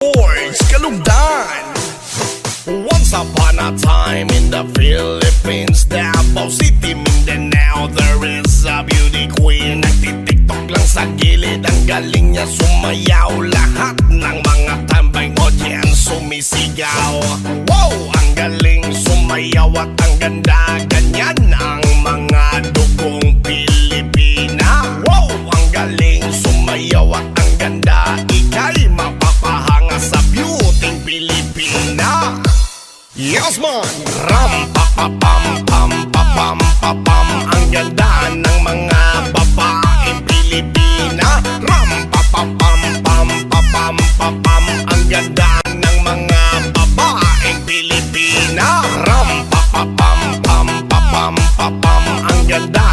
Boys, Kalugdan. Once upon a time in the Philippines, Davao City, Mindanao, there is a beauty queen. Nagtitiktok lang sa gilid, ang galing niya sumayaw. Lahat ng mga tambay audience sumisigaw. Wow, ang galing sumayaw at ang ganda. Ganyan ang mga dugong Pilipina. Wow, ang galing sumayaw at ang ganda. Ika'y mapapahanga sa beauty Pilipina. Yes man! Ram pa pa pam pam pa pam pa pam. Ang ganda ng mga babaeng Pilipina. Ram pa pa pam pam pa pam pa pam. Ang ganda ng mga babaeng Pilipina. Ram pa pa pam pam pa pam pa pam. Ang ganda